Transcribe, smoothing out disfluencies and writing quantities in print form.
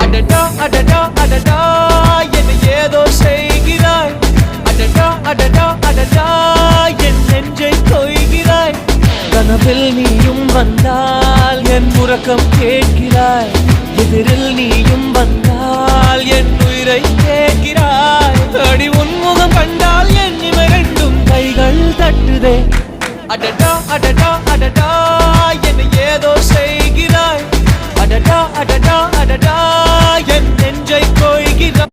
அடடா அடடா அடடா என்னை ஏதோ செய்கிறாய். அடடா அடடா அடடா என் நெஞ்சை கொய்கிறாய். கனவில் நீயும் வந்தால் என் உறக்கம் கேட்கிறாய். எதிரில் நீயும் வந்தால் என் உயிரை கேட்கிறாய். அடி உன்முகம் கண்டால் என் இமை ரெண்டும் கைகள் தட்டுதே. அடடா அடடா